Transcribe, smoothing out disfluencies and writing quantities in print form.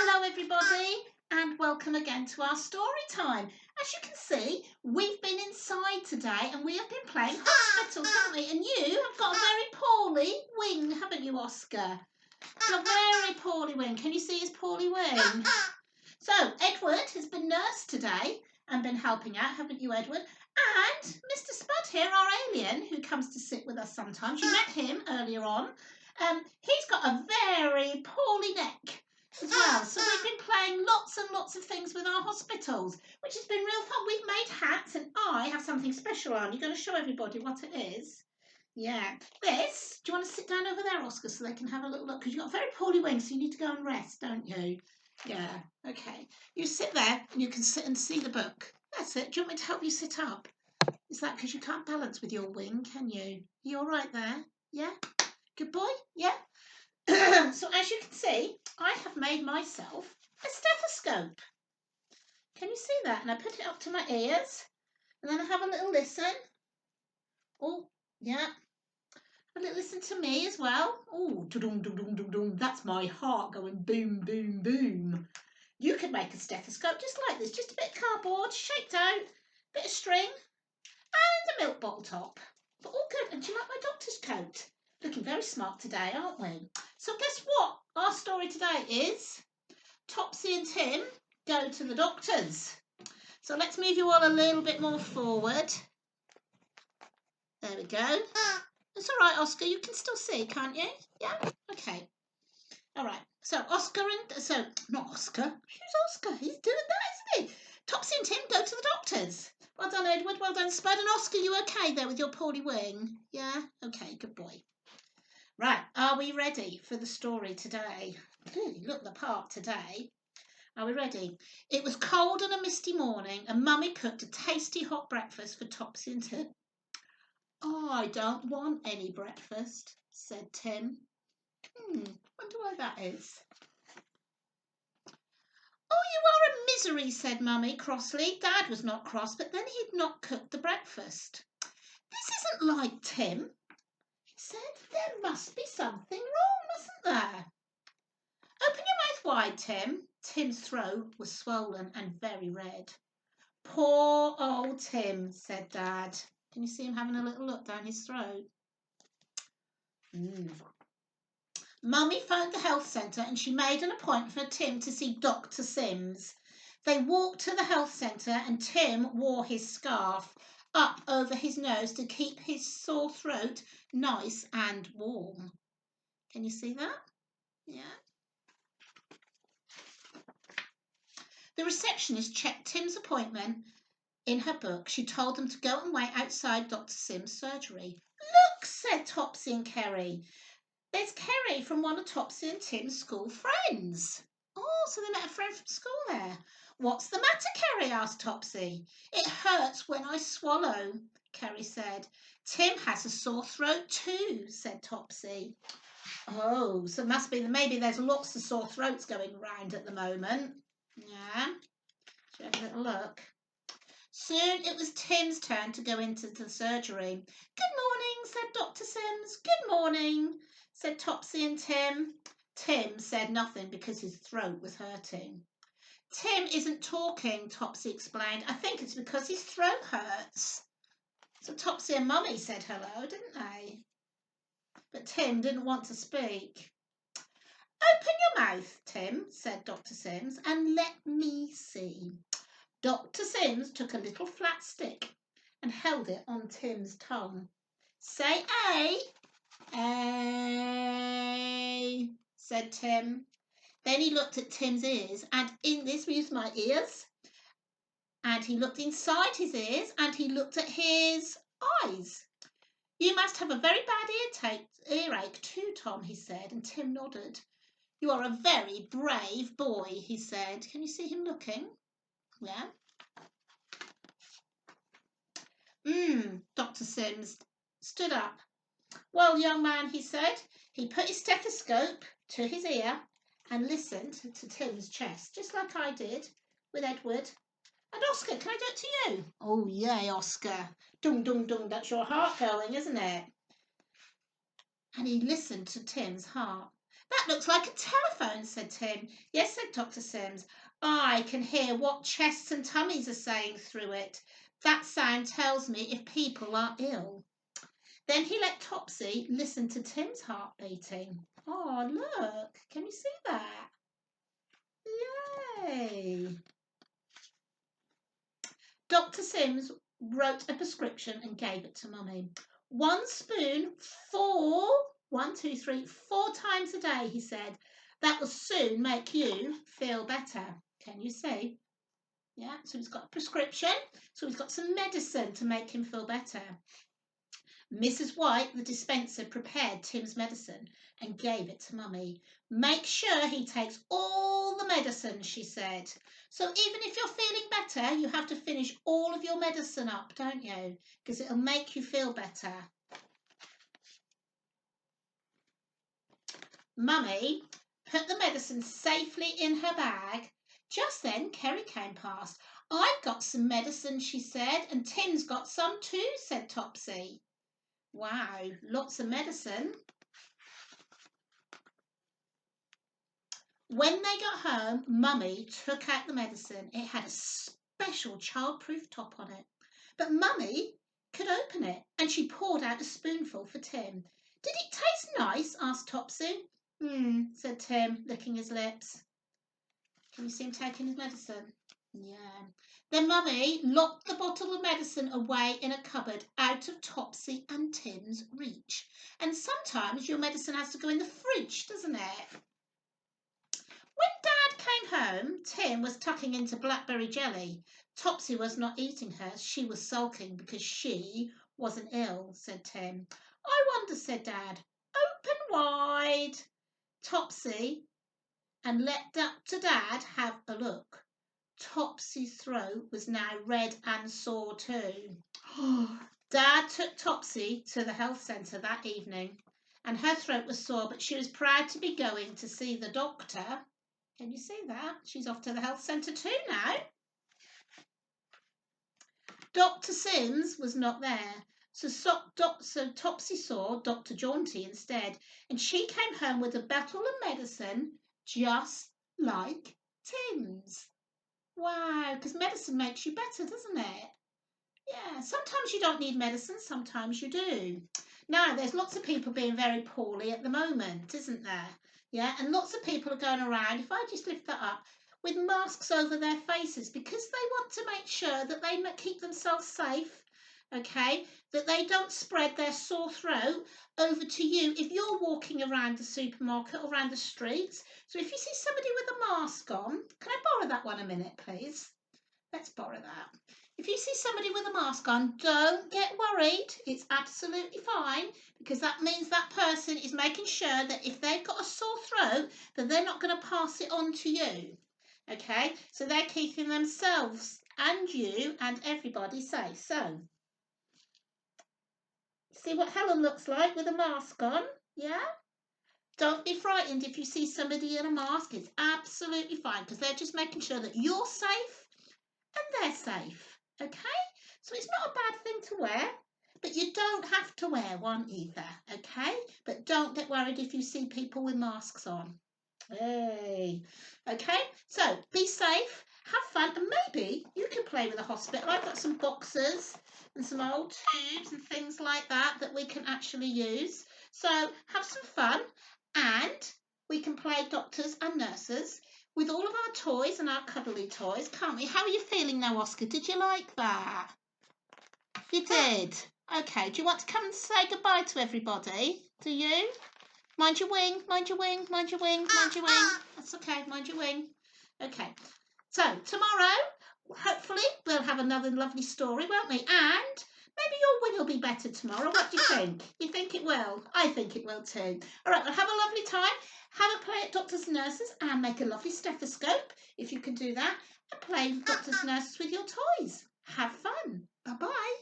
Hello everybody and welcome again to our story time. As you can see, we've been inside today and we have been playing hospital, haven't we? And you have got a very poorly wing, haven't you, Oscar? A very poorly wing. Can you see his poorly wing? So Edward has been nursed today and been helping out, haven't you, Edward? And Mr. Spud here, our alien, who comes to sit with us sometimes. You met him earlier on. He's got a very poorly neck as well. So we've been playing lots and lots of things with our hospitals, which has been real fun. We've made hats and I have something special on. You're going to show everybody what it is. Yeah, this. Do you want to sit down over there, Oscar, so they can have a little look? Because you've got very poorly wings, so you need to go and rest, don't you? Yeah, okay. You sit there and you can sit and see the book. That's it. Do you want me to help you sit up? Is that because you can't balance with your wing, can you? You all right there? Yeah? Good boy? Yeah? So as you can see, I have made myself a stethoscope. Can you see that? And I put it up to my ears and then I have a little listen. Oh, yeah. A little listen to me as well. Oh, dum-dum-dum-dum-dum. That's my heart going boom, boom, boom. You could make a stethoscope just like this, just a bit of cardboard, shaped out, bit of string, and a milk bottle top. But all good. And do you like my doctor's coat? Looking very smart today, aren't we? So guess what? Our story today is Topsy and Tim go to the doctors. So let's move you all a little bit more forward. There we go. It's all right, Oscar. You can still see, can't you? Yeah? Okay. All right. So Oscar and... So, not Oscar. Who's Oscar? He's doing that, isn't he? Topsy and Tim go to the doctors. Well done, Edward. Well done, Spud. And Oscar, you okay there with your poorly wing? Yeah? Okay, good boy. Right, are we ready for the story today? Clearly look the part today. Are we ready? It was cold and a misty morning and Mummy cooked a tasty hot breakfast for Topsy and Tim. Oh, I don't want any breakfast, said Tim. Wonder why that is. Oh, you are a misery, said Mummy crossly. Dad was not cross, but then he'd not cooked the breakfast. This isn't like Tim, he said. There must be something wrong, mustn't there? Open your mouth wide, Tim. Tim's throat was swollen and very red. Poor old Tim, said Dad. Can you see him having a little look down his throat? Mummy phoned the health centre and she made an appointment for Tim to see Dr. Sims. They walked to the health centre and Tim wore his scarf up over his nose to keep his sore throat nice and warm. Can you see that? Yeah. The receptionist checked Tim's appointment in her book. She told them to go and wait outside Dr. Sims' surgery. Look, said Topsy and Kerry. There's Kerry from one of Topsy and Tim's school friends. Oh, so they met a friend from school there. What's the matter, Kerry? Asked Topsy. It hurts when I swallow, Kerry said. Tim has a sore throat too, said Topsy. Oh, so it must be maybe there's lots of sore throats going round at the moment. Yeah, should have a little look. Soon it was Tim's turn to go into the surgery. Good morning, said Dr. Sims. Good morning, said Topsy and Tim. Tim said nothing because his throat was hurting. Tim isn't talking, Topsy explained. I think it's because his throat hurts. So Topsy and Mummy said hello, didn't they? But Tim didn't want to speak. Open your mouth, Tim, said Dr. Sims, and let me see. Dr. Sims took a little flat stick and held it on Tim's tongue. Say A. A, said Tim. Then he looked at Tim's ears and in this was my ears. And he looked inside his ears and he looked at his eyes. You must have a very bad earache too, Tom, he said, and Tim nodded. You are a very brave boy, he said. Can you see him looking? Yeah. Dr. Sims stood up. Well, young man, he said. He put his stethoscope to his ear and listened to Tim's chest, just like I did with Edward. And Oscar, can I do it to you? Oh, yay, Oscar. Dung, dung, dung, that's your heart going, isn't it? And he listened to Tim's heart. That looks like a telephone, said Tim. Yes, said Dr. Sims. I can hear what chests and tummies are saying through it. That sound tells me if people are ill. Then he let Topsy listen to Tim's heart beating. Oh, look. Can you see that? Yay. Dr. Sims wrote a prescription and gave it to Mummy. 1 spoon, 4 times a day, he said. That will soon make you feel better. Can you see? Yeah, so he's got a prescription, so he's got some medicine to make him feel better. Mrs. White, the dispenser, prepared Tim's medicine and gave it to Mummy. Make sure he takes all the medicine, she said. So even if you're feeling better, you have to finish all of your medicine up, don't you? Because it'll make you feel better. Mummy put the medicine safely in her bag. Just then, Kerry came past. I've got some medicine, she said, and Tim's got some too, said Topsy. Wow, lots of medicine. When they got home, Mummy took out the medicine. It had a special childproof top on it. But Mummy could open it, and she poured out a spoonful for Tim. Did it taste nice? Asked Topsy. Said Tim, licking his lips. Can you see him taking his medicine? Yeah. Then Mummy locked the bottle of medicine away in a cupboard out of Topsy and Tim's reach. And sometimes your medicine has to go in the fridge, doesn't it? When Dad came home, Tim was tucking into blackberry jelly. Topsy was not eating hers. She was sulking because she wasn't ill, said Tim. I wonder, said Dad. Open wide, Topsy, and let up to Dad have a look. Topsy's throat was now red and sore too. Dad took Topsy to the health centre that evening, and her throat was sore, but she was proud to be going to see the doctor. Can you see that? She's off to the health centre too now. Dr. Sims was not there, so Topsy saw Dr. Jaunty instead, and she came home with a bottle of medicine just like Tim's. Wow, because medicine makes you better, doesn't it? Yeah, sometimes you don't need medicine, sometimes you do. Now, there's lots of people being very poorly at the moment, isn't there? Yeah, and lots of people are going around, if I just lift that up, with masks over their faces because they want to make sure that they keep themselves safe, okay, that they don't spread their sore throat over to you if you're walking around the supermarket or around the streets. So if you see somebody with a mask on, can I borrow that one a minute, please? Let's borrow that. If you see somebody with a mask on, don't get worried. It's absolutely fine because that means that person is making sure that if they've got a sore throat, that they're not going to pass it on to you. Okay, so they're keeping themselves and you and everybody safe. So, see what Helen looks like with a mask on? Yeah? Don't be frightened if you see somebody in a mask. It's absolutely fine because they're just making sure that you're safe and they're safe. Okay? So it's not a bad thing to wear, but you don't have to wear one either. Okay? But don't get worried if you see people with masks on. Hey. Okay? So be safe, have fun, and maybe you can play with the hospital. I've got some boxes and some old tubes and things like that that we can actually use. So have some fun, and we can play doctors and nurses with all of our toys and our cuddly toys, can't we? How are you feeling now, Oscar? Did you like that? You did? Okay, do you want to come and say goodbye to everybody? Do you? Mind your wing, mind your wing, mind your wing, mind your wing. That's okay, mind your wing. Okay, so tomorrow, hopefully, we'll have another lovely story, won't we? And maybe your wing will be better tomorrow. What do you think? You think it will? I think it will too. All right, well, have a lovely time. Have a play at Doctors and Nurses and make a lovely stethoscope, if you can do that, and play with Doctors and Nurses with your toys. Have fun. Bye-bye.